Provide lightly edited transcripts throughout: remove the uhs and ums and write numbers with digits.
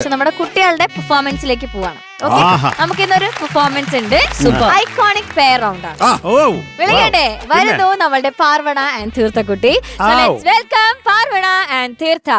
നമ്മുടെ കുട്ടികളുടെ പെർഫോമൻസിലേക്ക് പോവാണ്. ആഹാ. നമുക്ക് ഇന്നൊരു പെർഫോമൻസ് ഉണ്ട്. ഐക്കോണിക് പെയർ റൗണ്ട് ആണ്. വിളിക്കട്ടെ, വരുന്നു നമ്മളുടെ പാർവണ ആൻഡ് തീർത്ഥക്കുട്ടി. Welcome Parvana and Theertha.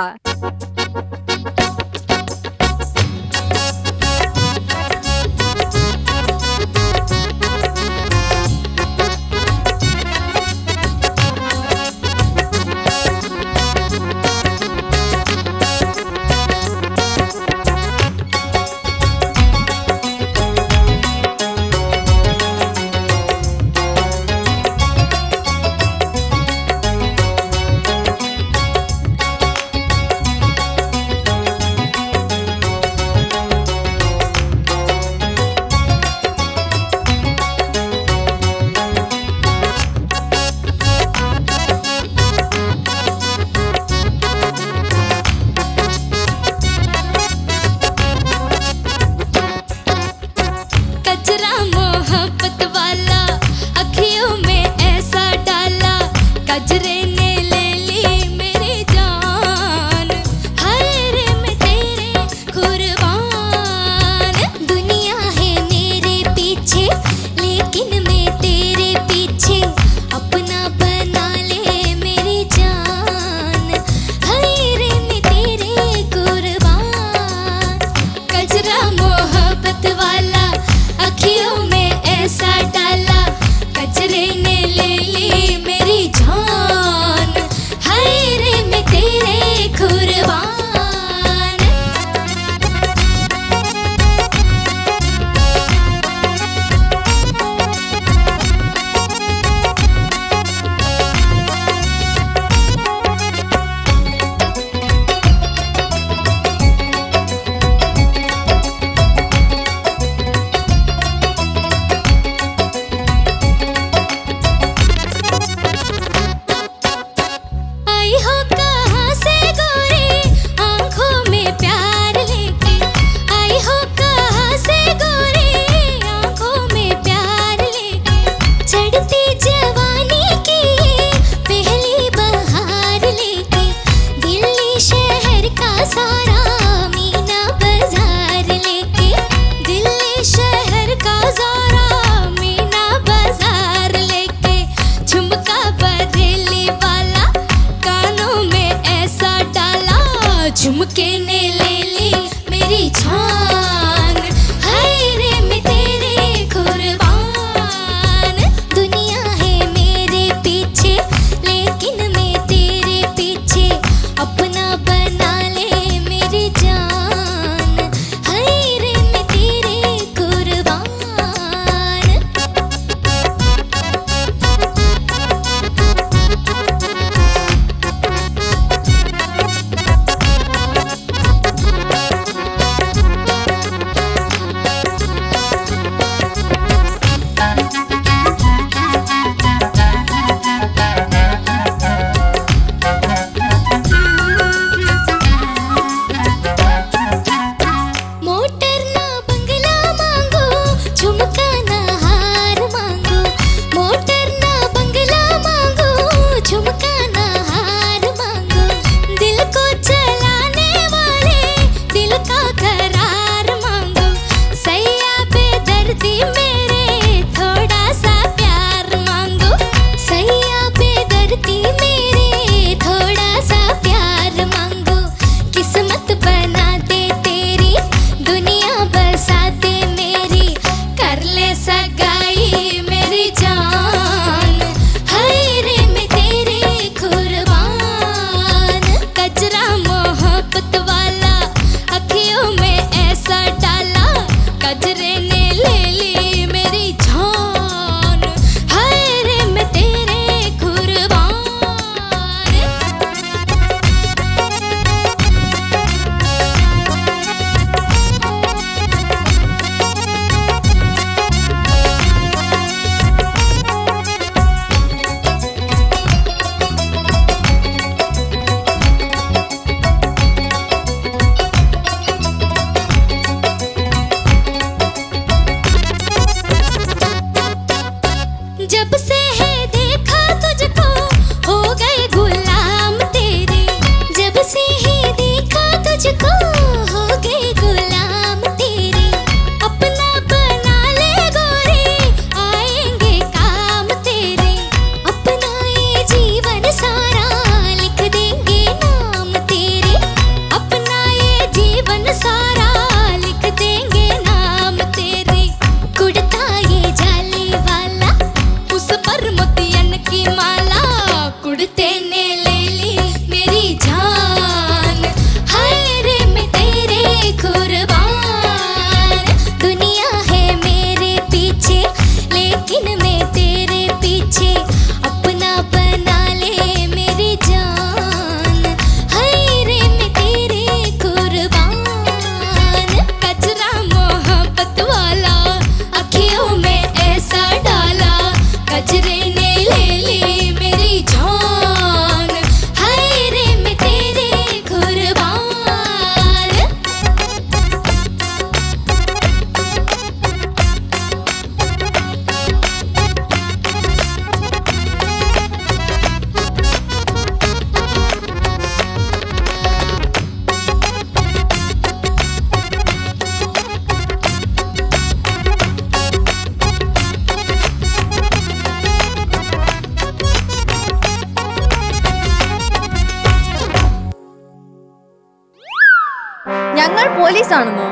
പോലീസാണെന്നോ?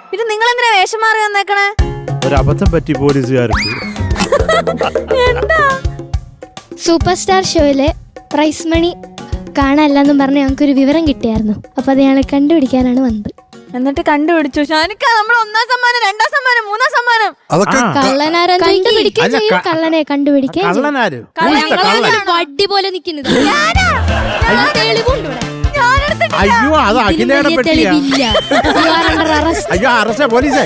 പിന്നെ നിങ്ങൾ എന്തിനാ വേഷം മാറി വന്നേക്കണേ? ഒരു അബദ്ധം പറ്റി പോലീസുകാർക്ക്. സൂപ്പർ സ്റ്റാർ ഷോയിലെ പ്രൈസ് മണി കാണാനില്ലെന്നും പറഞ്ഞ് ഞങ്ങൾക്കൊരു വിവരം കിട്ടിയായിരുന്നു. അപ്പൊ അത് ഞങ്ങൾ കണ്ടുപിടിക്കാനാണ് വന്നത്. എന്നിട്ട് കണ്ടുപിടിച്ചു. ഷാനിക്ക, നമ്മൾ 1ാം സമ്മാനം, 2ാം സമ്മാനം, 3ാം സമ്മാനം. കള്ളനാരോ കള്ളനെ കണ്ടുപിടിക്കാൻ വടി പോലെ നിൽക്കുന്നത്. അയ്യോ അത് അഖിലയുടെ പെട്ടിയാ. അയ്യോ അറസ്റ്റ് പോലീസേ.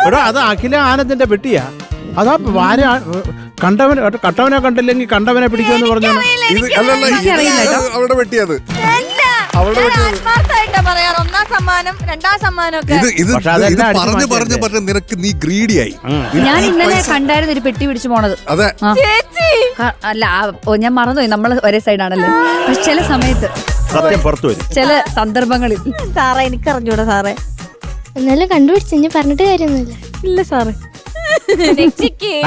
എടോ അത് അഖില ആനന്ദിന്റെ പെട്ടിയാ. അതാ കണ്ടവനെ കണ്ടില്ലെങ്കിൽ കണ്ടവനെ പിടിക്കുമെന്ന് പറഞ്ഞു. അവളുടെ പെട്ടിയത്. നിനക്ക് നീ ഗ്രീഡിയായി. ഞാൻ ഇന്നലെ കണ്ടായിരുന്നു ഒരു പെട്ടി പിടിച്ചു പോണത്. അതെ അല്ല ഞാൻ മറന്നുപോയി, നമ്മള് ഒരേ സൈഡാണല്ലേ. പക്ഷെ ചില സമയത്ത് സത്യം പുറത്തു വരും, ചില സന്ദർഭങ്ങളിൽ. സാറേ എനിക്ക് അറിഞ്ഞൂടാ സാറേ. എന്നാലും കണ്ടുപിടിച്ചു, ഞാൻ പറഞ്ഞിട്ട് കാര്യമൊന്നുമില്ല. ഇല്ല സാറേ.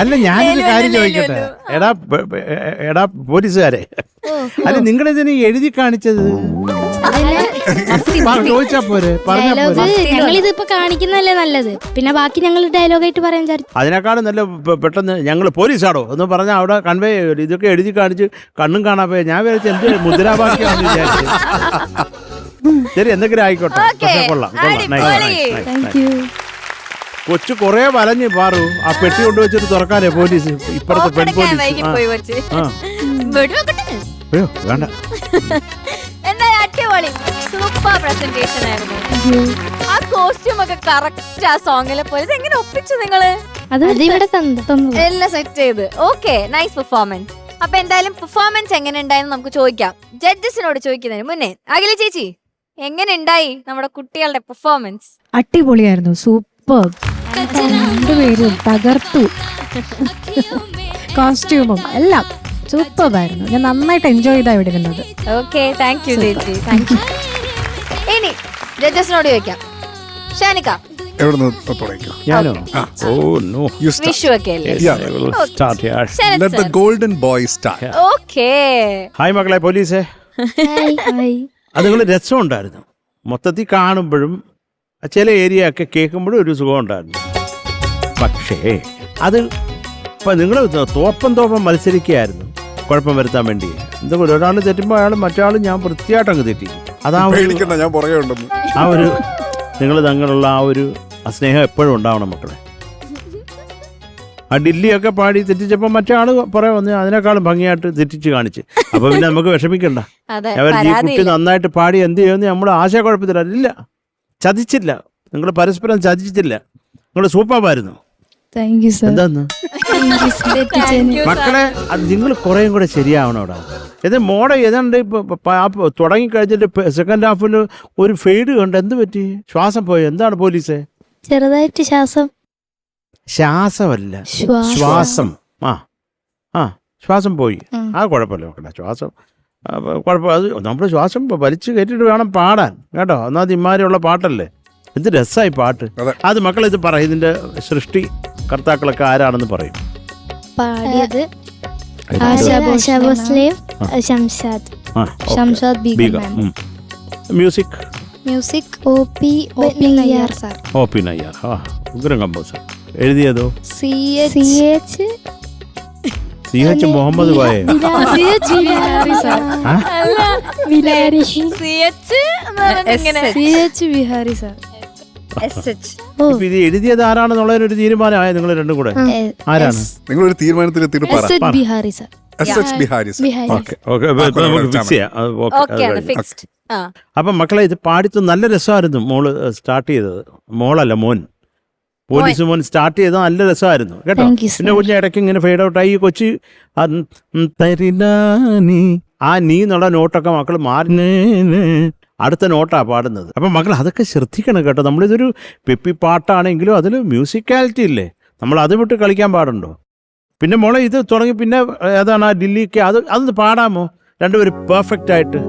അല്ല ഞാനൊരു കാര്യം ചോദിക്കട്ടെ. എടാ പോലീസുകാരെ, അല്ല നിങ്ങളിതിന് എഴുതി കാണിച്ചത് ചോദിച്ചാ പോരെ? ഞങ്ങളിതിപ്പോ കാണിക്കുന്നതല്ലേ നല്ലത്, പിന്നെ ബാക്കി ഞങ്ങൾ ഡയലോഗായിട്ട് പറയാൻ വിചാരിച്ചു. അതിനേക്കാളും നല്ല പെട്ടെന്ന് ഞങ്ങൾ പോലീസാണോ എന്ന് പറഞ്ഞാൽ അവിടെ കൺവേ ചെയ്യും. ഇതൊക്കെ എഴുതി കാണിച്ച് കണ്ണും കാണാൻ പോയി. ഞാൻ വിചാരിച്ചു എന്ത് മുദ്രാവാക്യാന്ന് വിചാരിച്ചു. ശരി, എന്തെങ്കിലും ആയിക്കോട്ടെ. കൊള്ളാം. കൊച്ചു കൊറേ വലഞ്ഞ് പാറു. ആ പെട്ടി കൊണ്ടുവച്ചിട്ട് തുറക്കാനേ പോലീസ്, ഇപ്പുറത്തെ പെൺ പോലീസ്. അയ്യോ വേണ്ട. അടിപൊളി സൂപ്പർ പ്രസന്റേഷൻ ആയിരുന്നു. ആ കോസ്റ്റ്യൂം ഒക്കെ കറക്റ്റ് ആ സോങ്ങിലെ പോലെ. ഇതെങ്ങനെ ഒപ്പിച്ചു നിങ്ങള്? എല്ലാം സെറ്റ് ചെയ്ത്. Okay, nice performance. അപ്പൊ എന്തായാലും പെർഫോമൻസ് എങ്ങനെ ഉണ്ടായെന്ന് നമുക്ക് ചോദിക്കാം. ജഡ്ജസിനോട് ചോദിക്കുന്നതിന് മുന്നേ അഖില ചേച്ചി, എങ്ങനെ ഉണ്ടായി നമ്മുടെ കുട്ടികളുടെ പെർഫോമൻസ്? അടിപൊളിയായിരുന്നു, സൂപ്പർ. രണ്ടുപേരും തകർത്തു. കോസ്റ്റ്യൂമും എല്ലാം സൂപ്പറായിരുന്നു. ഞാൻ നന്നായിട്ട് എൻജോയ് ചെയ്താ ഇവിടെ ഇരുന്നത്. ഓക്കെ, താങ്ക് യു ചേച്ചി, താങ്ക് യു. ഇനി ജഡ്ജസിനോട് ചോദിക്കാം. ഷാനിക്ക, ഞാനോ? ഓ നോ, വിഷു ഒക്കെ അല്ലേ? Golden boy star. Okay. Hi മക്കളെ പോലീസേ. അത് നിങ്ങൾ രസമുണ്ടായിരുന്നു. മൊത്തത്തിൽ കാണുമ്പോഴും ചില ഏരിയ ഒക്കെ കേൾക്കുമ്പോഴും ഒരു സുഖം ഉണ്ടായിരുന്നു. പക്ഷേ അത് ഇപ്പം നിങ്ങൾ തോപ്പം മത്സരിക്കുകയായിരുന്നു കുഴപ്പം വരുത്താൻ വേണ്ടി. എന്താ ഒരാൾ തെറ്റുമ്പോൾ അയാൾ മറ്റാൾ ഞാൻ വൃത്തിയായിട്ട് അങ്ങ് തെറ്റി. അതാ ആ ഒരു നിങ്ങൾ തങ്ങളുള്ള ആ ഒരു സ്നേഹം എപ്പോഴും ഉണ്ടാവണം മക്കളെ. ആ ഡില്ലിയൊക്കെ പാടി തെറ്റിച്ചപ്പോൾ മറ്റേ ആള് പറയാൻ വന്ന് അതിനേക്കാളും ഭംഗിയായിട്ട് തെറ്റിച്ച് കാണിച്ച്. അപ്പൊ പിന്നെ നമുക്ക് വിഷമിക്കണ്ട. അവർ ഈ കുട്ടി നന്നായിട്ട് പാടി എന്ത് ചെയ്യുമെന്ന് നമ്മൾ ആശയക്കുഴപ്പത്തിലില്ല. ചതിച്ചില്ല, നിങ്ങൾ പരസ്പരം ചതിച്ചില്ല. നിങ്ങൾ സൂപ്പറായിരുന്നു. എന്താന്ന് മക്കളെ, അത് നിങ്ങൾ കുറേയും കൂടെ ശരിയാവണം അവിടെ. ഇത് മോഡൽ ഏതാണ്ട് ഇപ്പൊ തുടങ്ങി കഴിഞ്ഞിട്ട് സെക്കൻഡ് ഹാഫിൽ ഒരു ഫെയ്ഡ് കണ്ട്. എന്ത് പറ്റി? ശ്വാസം പോയോ? എന്താണ് പോലീസേ? ചെറുതായിട്ട് ശ്വാസമല്ല, ശ്വാസം. ശ്വാസം പോയി. ആ കുഴപ്പമില്ല മക്കളെ, ശ്വാസം കുഴപ്പം. അത് നമ്മൾ ശ്വാസം വലിച്ചു കയറ്റിട്ട് വേണം പാടാൻ കേട്ടോ. ഒന്നാമത് ഇമാരിയുള്ള പാട്ടല്ലേ. എന്ത് രസമായി പാട്ട്. അത് മക്കൾ ഇത് പറയും, ഇതിന്റെ സൃഷ്ടി കർത്താക്കളൊക്കെ ആരാണെന്ന് പറയും. പാടിയത് മ്യൂസിക് OP നയ്യാർ. ഉഗ്രം കമ്പോസർ. എഴുതിയതോ CH മുഹമ്മദ് കോയ. ഇത് എഴുതിയത് ആരാണെന്നുള്ളൊരു തീരുമാനമായ നിങ്ങൾ രണ്ടും കൂടെ? ആരാണ്? നിങ്ങളൊരു തീരുമാനത്തിൽ അപ്പൊ മക്കളെ ഇത് പാടിത്ത് നല്ല രസമായിരുന്നു. മോള് സ്റ്റാർട്ട് ചെയ്തത്, മോളല്ല മോൻ, പോലീസ് മോൻ സ്റ്റാർട്ട് ചെയ്തത് നല്ല രസമായിരുന്നു കേട്ടോ. പിന്നെ കുഞ്ഞ ഇടയ്ക്ക് ഇങ്ങനെ ഫെയ്ഡ് ഔട്ടായി. കൊച്ചി ആ നീ എന്നുള്ള നോട്ടൊക്കെ മക്കൾ മാറി അടുത്ത നോട്ടാ പാടുന്നത്. അപ്പം മക്കൾ അതൊക്കെ ശ്രദ്ധിക്കണം കേട്ടോ. നമ്മളിതൊരു പെപ്പി പാട്ടാണെങ്കിലും അതിൽ മ്യൂസിക്കാലിറ്റി ഇല്ലേ, നമ്മൾ അത് വിട്ട് കളിക്കാൻ പാടുണ്ടോ? പിന്നെ മോളെ ഇത് തുടങ്ങി പിന്നെ ഏതാണ് ആ ഡില്ലിക്ക്, അതൊന്ന് പാടാമോ രണ്ടുപേരും പെർഫെക്റ്റ് ആയിട്ട്?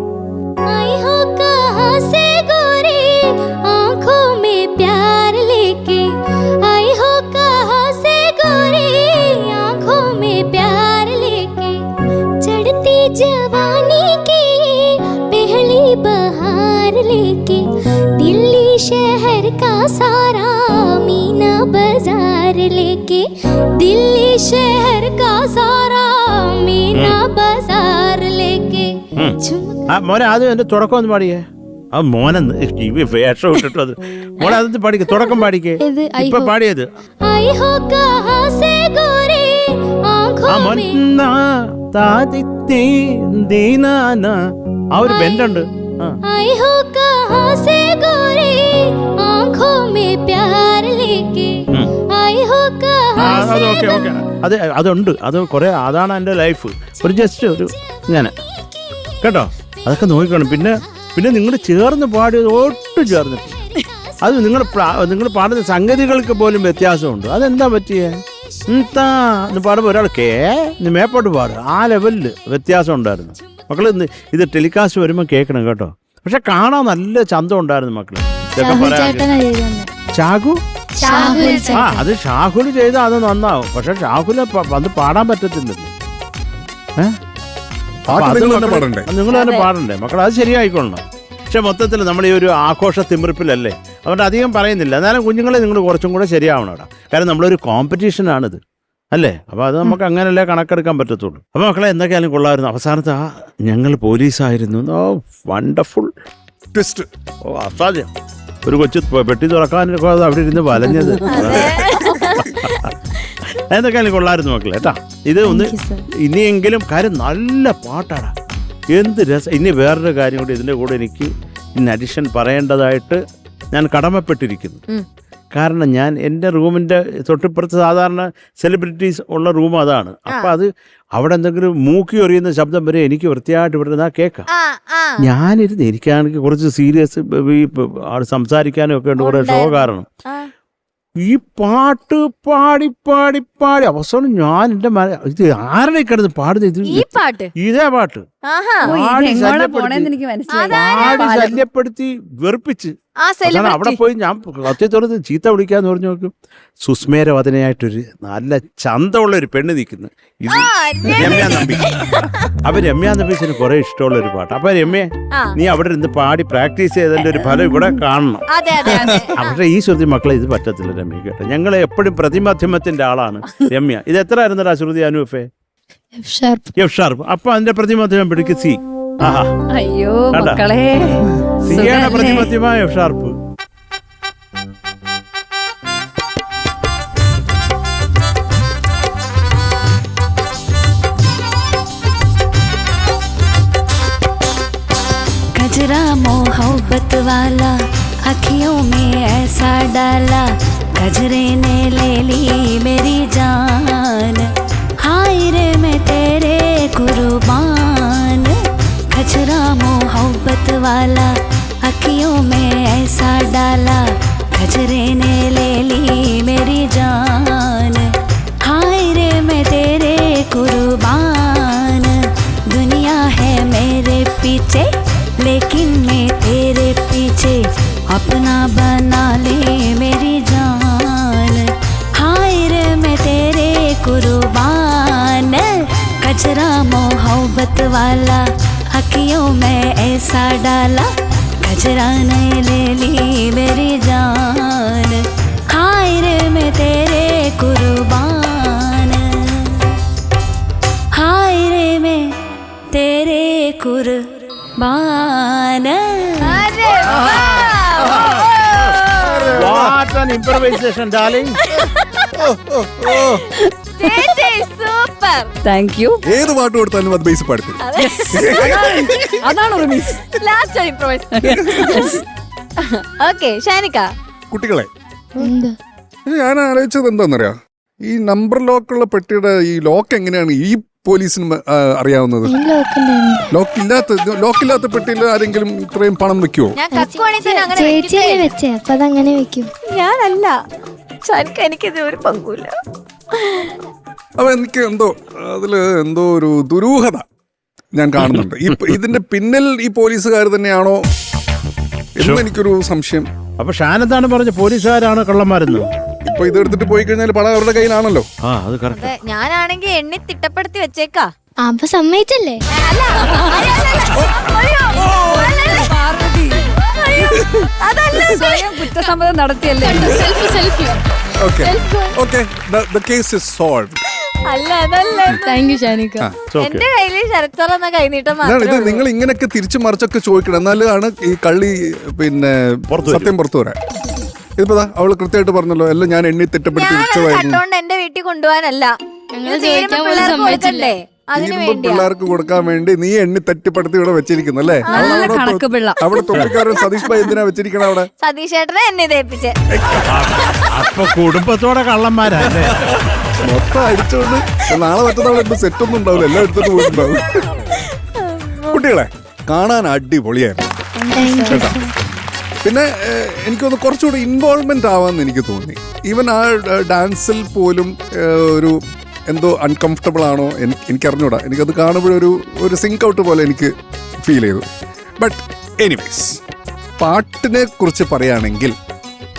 जवानी की पहली बहार लेके दिल्ली शहर का सारा मीना बाजार लेके दिल्ली शहर का सारा मीना बाजार लेके ആ മോനെ ആദ്യം എന്റെ തുടക്കം ഒന്ന് പാടിയേ. ആ മോനെന്ന് വേഷം ഇട്ടിട്ട് അത് മോനെ അതൊന്ന് പാടിക്കേ, തുടക്കം പാടിക്കേ. ഇത് ഇപ്പൊ പാടിയത് आई हो कहाँ से गोरे आँखों में ആ ഒരു ബെൻഡുണ്ട്. आई हो कहाँ से गोरे आँखों में प्यार लेके आई हो कहाँ അത് से ഓക്കെ ഓക്കെ, അത് അതുണ്ട്, അത് കുറെ, അതാണ് എൻ്റെ ലൈഫ്. ഒരു ജസ്റ്റ് ഒരു ഇങ്ങനെ കേട്ടോ, അതൊക്കെ നോക്കണം. പിന്നെ പിന്നെ നിങ്ങൾ ചേർന്ന് പാടിയത് ഒട്ടും ചേർന്നിട്ട്, അത് നിങ്ങൾ പാടുന്ന സംഗതികൾക്ക് പോലും വ്യത്യാസമുണ്ട്. അതെന്താ പറ്റിയേ? എന്ന് പാടുമ്പോൾ ഒരാൾ മേപ്പോട്ട് പാടും, ആ ലെവലില് വ്യത്യാസം ഉണ്ടായിരുന്നു. മക്കള് ഇത് ടെലികാസ്റ്റ് വരുമ്പോൾ കേൾക്കണം കേട്ടോ. പക്ഷെ കാണാൻ നല്ല ചന്തം ഉണ്ടായിരുന്നു മക്കള്. ഇതൊക്കെ പറയാൻ ഷാഹു, ആ അത് ഷാഹുൽ ചെയ്താൽ അത് നന്നാവും. പക്ഷെ ഷാഹുല് അത് പാടാൻ പറ്റത്തില്ലല്ലോ. നിങ്ങൾ തന്നെ പാടണ്ടേ മക്കൾ, അത് ശരിയായിക്കൊള്ളണം. പക്ഷെ മൊത്തത്തിൽ നമ്മൾ ഈ ഒരു ആഘോഷ തിമിർപ്പിലല്ലേ, അതുകൊണ്ട് അധികം പറയുന്നില്ല. എന്നാലും കുഞ്ഞുങ്ങളെ നിങ്ങൾ കുറച്ചും കൂടെ ശരിയാവണം അവിടെ. കാരണം നമ്മളൊരു കോമ്പറ്റീഷനാണിത് അല്ലേ, അപ്പോൾ അത് നമുക്ക് അങ്ങനെയല്ലേ കണക്കെടുക്കാൻ പറ്റത്തുള്ളൂ. അപ്പോൾ മക്കളെ എന്തൊക്കെയാലും കൊള്ളായിരുന്നു. അവസാനത്തെ ഞങ്ങൾ പോലീസായിരുന്നു. ഓ വണ്ടർഫുൾ ട്വിസ്റ്റ്. ഓ അസാധ്യം. ഒരു കൊച്ചു പെട്ടി തുറക്കാനൊക്കെ അവിടെ ഇരുന്ന് വലഞ്ഞത്. എന്തൊക്കെയാലും കൊള്ളായിരുന്നു മക്കളെ കേട്ടാ. ഇത് ഒന്ന് ഇനിയെങ്കിലും കാര്യം നല്ല പാട്ടാടാ, എന്ത് രസം. ഇനി വേറൊരു കാര്യം കൂടി ഇതിൻ്റെ കൂടെ എനിക്ക് ഇൻ അഡിഷൻ പറയേണ്ടതായിട്ട് ഞാൻ കടമപ്പെട്ടിരിക്കുന്നു. കാരണം ഞാൻ എൻ്റെ റൂമിൻ്റെ തൊട്ടിപ്പുറത്ത് സാധാരണ സെലിബ്രിറ്റീസ് ഉള്ള റൂം അതാണ്. അപ്പം അത് അവിടെ എന്തെങ്കിലും മൂക്കി എറിയുന്ന ശബ്ദം വരെ എനിക്ക് വൃത്തിയായിട്ട് ഇവിടെ കേൾക്കാം. ഞാനിരുന്ന് എനിക്കാണെങ്കിൽ കുറച്ച് സീരിയസ് ഈ സംസാരിക്കാനും ഒക്കെ ഉണ്ട് കുറേ ഷോ കാരണം. ഈ പാട്ട് പാടി പാടി പാടി അവസാനം ഞാൻ എൻ്റെ ഇത് ആരുടെ കിടന്ന് പാടുന്നത്? ഇതേ പാട്ട് പാടി ശല്യപ്പെടുത്തി വെറുപ്പിച്ച് അവിടെ പോയി ഞാൻ കത്തി തുറന്ന് ചീത്ത വിളിക്കാന്ന് പറഞ്ഞു നോക്കും. സുസ്മേരവദനയായിട്ടൊരു നല്ല ചന്തമുള്ള ഒരു പെണ്ണ് നിൽക്കുന്നു. ഇത് രമ്യ നമ്പി. അപ്പൊ രമ്യ നമ്പീസിന് കുറെ ഇഷ്ടമുള്ള ഒരു പാട്ട്. അപ്പൊ രമ്യ നീ അവിടെ ഇരുന്ന് പാടി പ്രാക്ടീസ് ചെയ്തതിന്റെ ഒരു ഫലം ഇവിടെ കാണണം. പക്ഷെ ഈ ശ്രുതി മക്കളെ ഇത് പറ്റത്തില്ല രമ്യ കേട്ടോ. ഞങ്ങൾ എപ്പോഴും പ്രതിമാധ്യമത്തിന്റെ ആളാണ് രമ്യ. ഇത് എത്ര ആയിരുന്നടാ ശ്രുതി അനുഫേ? F sharp. അപ്പൊ അതിന്റെ പ്രതിമാധ്യമം പിടിക്ക് സി. ആഹാ അയ്യോ മക്കളെ, സിയാണ് പ്രതിമാധ്യമ എഫ് ഷാർപ്പ്. गजरा मोहब्बत वाला अखियों में ऐसा डाला, गजरे ने ले ली मेरी जान, हाय रे मैं तेरे कुर्बान। गजरा मोहब्बत वाला अखियों में ऐसा डाला, गजरे ने ले ली मेरी जान, हाय रे मैं तेरे कुर्बान। दुनिया है मेरे पीछे लेकिन मैं तेरे पीछे, अपना बना ले मेरी जान, हाय रे मैं तेरे कुर्बान। गजरा मोहब्बत वाला अखियों में ऐसा डाला, गजरा ने ले ली मेरी जान, हाय रे मैं तेरे कुर्बान, हाय रे मैं तेरे कुर्बान। What an improvisation, darling. Super. Thank you. ഏത് പാട്ട് കൊടുത്താലും അത് ബേസ് പാടത്തിൽ. അതാണ് റിമീസ്. Last improvise. ഓക്കേ ഷാനിക. കുട്ടികളെ ഞാൻ ആലോചിച്ചത് എന്താണെന്നറിയാം, ഈ നമ്പർ ലോക്കുള്ള പെട്ടിയുടെ ഈ ലോക്ക് എങ്ങനെയാണ് ഈ പോലീസിന് അറിയാവുന്നത്? ലോക്കില്ലാത്ത പെട്ടിയിൽ ആരെങ്കിലും ഇത്രയും പണം വെക്കുവോ? ചേച്ചിയെ വെച്ചേ, അപ്പൊ അതങ്ങനെ വെക്കും. ഞാനല്ല, എനിക്കിത് ഒരു പങ്കുമില്ല. അപ്പൊ എനിക്ക് അതില് എന്തോ ഒരു ദുരൂഹത ഞാൻ കാണുന്നുണ്ട്. ഇതിന്റെ പിന്നിൽ ഈ പോലീസുകാർ തന്നെയാണോ എന്ന് എനിക്കൊരു സംശയം. അപ്പൊ ഷാനെന്താണ് പറഞ്ഞ പോലീസുകാരാണ് കള്ളന്മാരെന്ന്? ഇപ്പൊ ഇത് എടുത്തിട്ട് പോയി കഴിഞ്ഞാൽ പണം അവരുടെ കയ്യിലാണല്ലോ. ഞാനാണെങ്കിൽ എണ്ണി തിട്ടപ്പെടുത്തി വെച്ചേക്കാ. അപ്പൊ സമ്മതിച്ചല്ലേ? അതല്ല സ്വയം കുറ്റസമ്മതം നടത്തിയല്ലേ? Okay okay, the case is solved. അല്ല അതല്ല താങ്ക് യു ഷാനിക്ക. It's okay. എന്റെ കയ്യില് ശരത് സാർ എന്ന കൈനീട്ടം ഇതാണ് ഇത്. മാത്രമേ ഉള്ളൂ. നിങ്ങൾ ഇങ്ങനെയൊക്കെ തിരിച്ചു മറിച്ചൊക്കെ ചോദിക്കണം, എന്നാലാണ് ഈ കള്ളി പിന്നെ പുറത്ത് വരും. സത്യം പുറത്തു വരാൻ. ഇതിപ്പോ അവള് കൃത്യമായിട്ട് പറഞ്ഞല്ലോ, എല്ലാം ഞാൻ എണ്ണി തെറ്റപ്പെടുത്തി ഞാനത് വെച്ചതായിരുന്നു. കട്ടോണ്ട് എന്റെ വീട്ടിൽ കൊണ്ടുപോകാനല്ല. ഞങ്ങള് ഇത് തീരുമ്പോ ചോദിക്കാൻ പോലും പിള്ളേർക്ക് സമ്മതിച്ചില്ല. കൊടുക്കണ്ടേ? അതിന് തീരുമ്പോ വേണ്ടിയാ. പിള്ളേർക്ക് കൊടുക്കാൻ വേണ്ടി നീ എണ്ണി തെറ്റിപ്പെടുത്തി ഇവിടെ വെച്ചിരിക്കുന്നു അല്ലേ? നല്ല കണക്ക് പിള്ള. അവിടെ തൊഴിൽക്കാരൻ സതീഷ് ഭായി എന്തിനാ വെച്ചിരിക്കണം അവിടെ? സതീഷ് ചേട്ടനെ എന്നെ തേപ്പിച്ചേ. അപ്പൊ കുടുംബത്തോടെ കള്ളന്മാരല്ലേ? മൊത്തം അടിച്ചോണ്ട് നാളെ മറ്റന്നാൾ എന്റെ സെറ്റ് ഒന്നും ഉണ്ടാവില്ല, എല്ലാം എടുത്തിട്ട് പോയിട്ടുണ്ടാവും. കുട്ടികളെ കാണാൻ അടിപൊളിയായിരുന്നു കേട്ടോ. പിന്നെ എനിക്കൊന്ന് കുറച്ചുകൂടി ഇൻവോൾവ്മെന്റ് ആവാന്ന് എനിക്ക് തോന്നി. ഈവൻ ആ ഡാൻസിൽ പോലും ഒരു എന്തോ അൺകംഫർട്ടബിൾ ആണോ എനിക്കറിഞ്ഞൂടാ. എനിക്കത് കാണുമ്പോഴൊരു സിങ്ക് ഔട്ട് പോലെ എനിക്ക് ഫീൽ ചെയ്തു. ബട്ട് എനിവേസ്, പാട്ടിനെ കുറിച്ച് പറയുകയാണെങ്കിൽ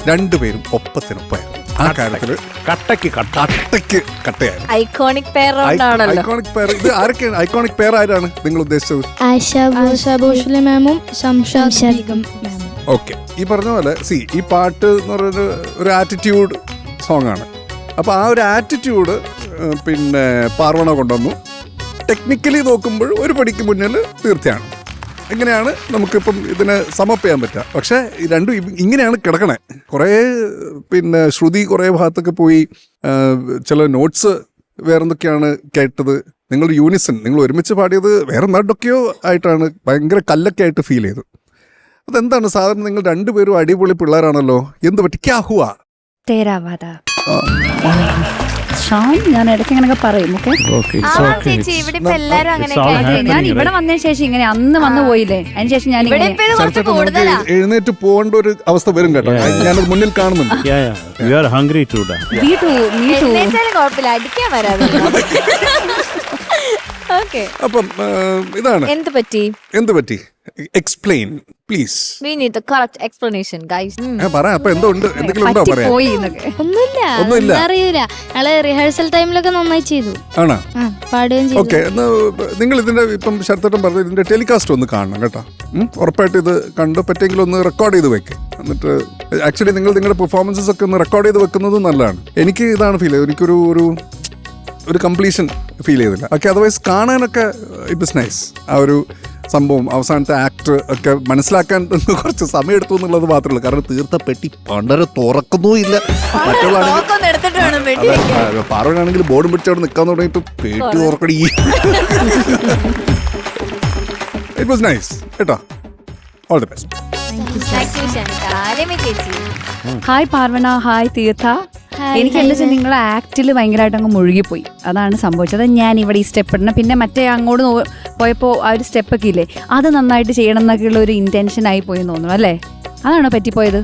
രണ്ടുപേരും ഒപ്പത്തിനൊപ്പമായിരുന്നു. ആ കാര്യത്തില് കട്ടക്ക് കട്ടയായിരുന്നു. ഐക്കോണിക് പെയർ ആണല്ലോ. Iconic pair. ഇത് ആരൊക്കെയാണ് ഐക്കോണിക് പെയർ? ആരാണ് നിങ്ങൾ ഉദ്ദേശിച്ചത്? ആശാ ഭോസ്ലെ മാമും ശംഷാദ് മാമും. ഓക്കെ, ഈ പറഞ്ഞ പോലെ ഈ പാട്ട് എന്ന് പറയുന്നത് ഒരു ആറ്റിറ്റ്യൂഡ് സോങ് ആണ്. അപ്പോൾ ആ ഒരു ആറ്റിറ്റ്യൂഡ് പിന്നെ പാർവണ കൊണ്ടുവന്നു. ടെക്നിക്കലി നോക്കുമ്പോൾ ഒരു പടിക്ക് മുന്നിൽ തീർച്ചയാണ്. ഇങ്ങനെയാണ് നമുക്കിപ്പം ഇതിനെ സമപ്പ് ചെയ്യാൻ പറ്റുക. പക്ഷേ ഈ രണ്ടും ഇങ്ങനെയാണ് കിടക്കണേ. കുറേ പിന്നെ ശ്രുതി കുറേ ഭാഗത്തൊക്കെ പോയി, ചില നോട്ട്സ് വേറെന്തൊക്കെയാണ് കേട്ടത്. നിങ്ങൾ യൂണിസൺ, നിങ്ങൾ ഒരുമിച്ച് പാടിയത് വേറെ എന്തൊക്കെയോ ആയിട്ടാണ്, ഭയങ്കര കല്ലൊക്കെ ആയിട്ട് ഫീൽ ചെയ്തു. അതെന്താണ്? സാധാരണ നിങ്ങൾ രണ്ടുപേരും അടിപൊളി പിള്ളേരാണല്ലോ, എന്ത് പറ്റി? ക്യാ ഹുവാ? തേരാവാദ ഷാൻ, ഞാൻ ഇടയ്ക്ക് ഇങ്ങനെയൊക്കെ പറയും. ഓക്കെ, ചേച്ചി ഇവിടെ ഇപ്പൊ എല്ലാരും അങ്ങനെ ഞാൻ ഇവിടെ വന്നതിന് ശേഷം ഇങ്ങനെ അന്ന് വന്നു പോയില്ലേ, അതിനുശേഷം ഞാൻ ഇവിടെ ഇങ്ങനെ ഇപ്പൊ ഇത് കുറച്ച് നമുക്ക് കൂടുതലാ. എഴുന്നേറ്റ് പോകേണ്ട ഒരു അവസ്ഥ വരും കേട്ടോ. ഞാനത് മുന്നിൽ കാണുന്നുണ്ട്. You are hungry too, da. me too. എഴുന്നേറ്റാലും കുഴപ്പമില്ല, അടിക്കാൻ വരാതെ. ഓക്കെ, അപ്പം ഇതാണ്. എന്ത് പറ്റി? Explain please. We need the correct explanation, guys. പറ. അപ്പൊ എന്തോ ഉണ്ട്, എന്തെങ്കിലും ഉണ്ടോ പറയാൻ? പോയി എന്നൊക്കെ ഒന്നുമില്ല, അറിയൂല. ഞങ്ങള് റിഹേഴ്സൽ ടൈമിലൊക്കെ നന്നായി ചെയ്തു. ആണോ? പാടുകയും ചെയ്തു. ഓക്കെ, എന്നാ നിങ്ങൾ ഇതിന്റെ ഇപ്പം ശരത്തേട്ടൻ പറഞ്ഞ ഇതിന്റെ ടെലികാസ്റ്റ് ഒന്ന് കാണണം കേട്ടോ. ഉറപ്പായിട്ട് ഇത് കണ്ടു പറ്റെങ്കിലും ഒന്ന് റെക്കോർഡ് ചെയ്ത് വെക്ക്. എന്നിട്ട് ആക്ച്വലി നിങ്ങൾ നിങ്ങളുടെ പെർഫോമൻസസ് ഒക്കെ ഒന്ന് റെക്കോർഡ് ചെയ്ത് വെക്കുന്നത് നല്ലതാണ്. എനിക്ക് ഇതാണ് ഫീൽ ചെയ്തത്. എനിക്കൊരു ഒരു കംപ്ലീഷൻ ഫീൽ ചെയ്തില്ല. ഓക്കെ, അതർവൈസ് കാണാനൊക്കെ ഇറ്റ് ഇസ് നൈസ്. ആ ഒരു സംഭവം, അവസാനത്തെ ആക്ട് ഒക്കെ മനസ്സിലാക്കാൻ കുറച്ച് സമയം എടുത്തു എന്നുള്ളത് മാത്രമേ ഉള്ളൂ. കാരണം തീർത്ത പെട്ടി പണ്ടര തുറക്കുന്നുമില്ല. മറ്റുള്ളതാണെങ്കിൽ പാർവനാണെങ്കിൽ ബോർഡും പിടിച്ചവിടെ നിൽക്കാൻ തുടങ്ങിയിട്ട് പേട്ടി തുറക്കടി. ഇറ്റ് വാസ് നൈസ് കേട്ടോ. All the best. Hi Parvana, hi Theertha. എനിക്ക് എന്താ വെച്ചാൽ നിങ്ങളെ ആക്ടിൽ ഭയങ്കരമായിട്ട് അങ്ങ് മുഴുകിപ്പോയി. അതാണ് സംഭവിച്ചത്. ഞാൻ ഇവിടെ ഈ സ്റ്റെപ്പ് ഇടണം, പിന്നെ മറ്റേ അങ്ങോട്ട് പോയപ്പോൾ ആ ഒരു സ്റ്റെപ്പൊക്കെ ഇല്ലേ, അത് നന്നായിട്ട് ചെയ്യണം എന്നൊക്കെയുള്ള ഒരു ഇന്റൻഷൻ ആയി പോയി തോന്നുന്നു അല്ലേ? അതാണോ പറ്റിപ്പോയത്?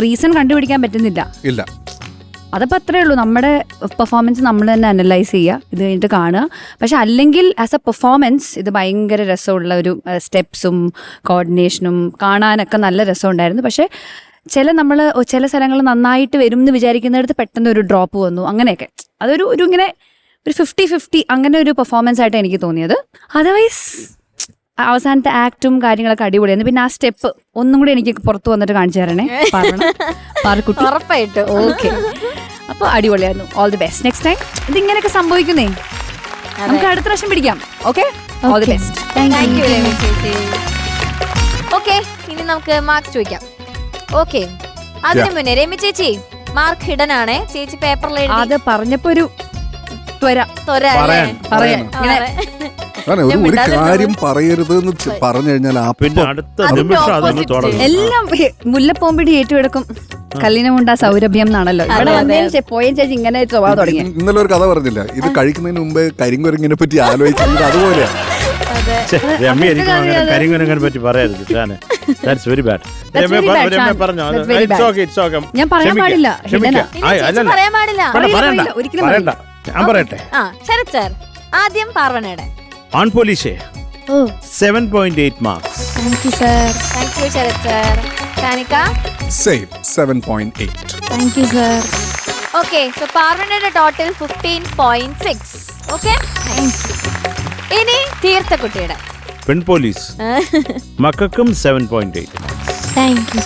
റീസൺ കണ്ടുപിടിക്കാൻ പറ്റുന്നില്ല. ഇല്ല, അതപ്പോൾ അത്രേ ഉള്ളൂ. നമ്മുടെ പെർഫോമൻസ് നമ്മൾ തന്നെ അനലൈസ് ചെയ്യുക, ഇത് കഴിഞ്ഞിട്ട് കാണുക. പക്ഷെ അല്ലെങ്കിൽ ആസ് എ പെർഫോമൻസ് ഇത് ഭയങ്കര രസമുള്ള ഒരു സ്റ്റെപ്സും കോർഡിനേഷനും കാണാനൊക്കെ നല്ല രസമുണ്ടായിരുന്നു. പക്ഷേ ചില സ്ഥലങ്ങൾ നന്നായിട്ട് വരും എന്ന് വിചാരിക്കുന്നിടത്ത് പെട്ടെന്ന് ഒരു ഡ്രോപ്പ് വന്നു, അങ്ങനെയൊക്കെ. അതൊരു ഇങ്ങനെ ഒരു 50-50 അങ്ങനെ ഒരു പെർഫോമൻസ് ആയിട്ട് എനിക്ക് തോന്നിയത്. അതർവൈസ് അവസാനത്തെ ആക്ടും കാര്യങ്ങളൊക്കെ അടിപൊളിയായിരുന്നു. പിന്നെ ആ സ്റ്റെപ്പ് ഒന്നും കൂടി എനിക്ക് പുറത്ത് വന്നിട്ട് കാണിച്ചു തരണേ പാറക്കുട്ടി. ഉറപ്പായിട്ടും. ഓക്കെ, അപ്പോൾ അടിപൊളിയായിരുന്നു. All the best. Next time ഇതിങ്ങനെയൊക്കെ സംഭവിക്കുന്നേ, നമുക്ക് അടുത്ത പ്രാവശ്യം പിടിക്കാം. Okay, all the best. Thank you ചേച്ചി. ഓക്കെ, ഇനി നമുക്ക് മാർക്ക് ചോദിക്കാം. ഓക്കെ, അതിനു മുന്നേ രമി ചേച്ചി, മാർക്ക് ഹിഡൻ ആണേ. ചേച്ചി പേപ്പറിൽ അത് പറഞ്ഞപ്പോ ഒരു പറയാൻ ഒരു കാര്യം പറയരുത് എന്ന് പറഞ്ഞു കഴിഞ്ഞാൽ പിന്നെ അടുത്ത നിമിഷം അതൊന്ന് തുടങ്ങും. എല്ലാം മുല്ലപ്പോമ്പിടി ഏറ്റെടുക്കും. കല്ലിനുമുണ്ട സൗരഭ്യം എന്നാണല്ലോ ഇവിടെ വന്നതിന് പോയ ചേച്ചി ഇങ്ങനെ സ്വഭാവം തുടങ്ങി. ഇന്നലെ ഒരു കഥ പറഞ്ഞില്ല, ഇത് കഴിക്കുന്നതിന് മുമ്പ് കരിങ്കുരങ്ങിനെ പറ്റി ആലോചിക്കുന്നത് അതുപോലെയാണ്. രമ്യ എനിക്ക് കരിങ്കുരങ്ങനെ പറ്റി പറയരുത്. That's very bad. ഞാൻ പറയാൻ പാടില്ല. പറയാൻ പാടില്ല. ഒരിക്കലും പറയണ്ട, ഞാൻ പറയട്ടെ. ശരത് സാർ, ആദ്യം പാർവണയുടെ. ഓൺ പോലീഷേ 7.8 marks. Thank you sir. Thank you Sharath sir. Shanika Same 7.8. Thank you sir. Okay, so പാർവണയുടെ ടോട്ടൽ 15.6. ഓക്കെ, ഇനി തീർത്ഥക്കുട്ടിയുടെ പെൺ പോലീസ് മക്കൾക്കും 7.8. Thank you.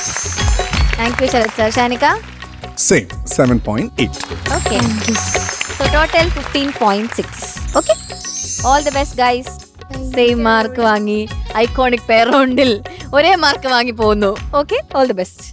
Thank you Sharath sir. Shanika? Same 7.8. Okay, so total 15.6. Okay, all the best guys. Same mark വാങ്ങി iconic pair റൗണ്ടിൽ ഒരേ mark വാങ്ങി പോകുന്നു. Okay, all the best.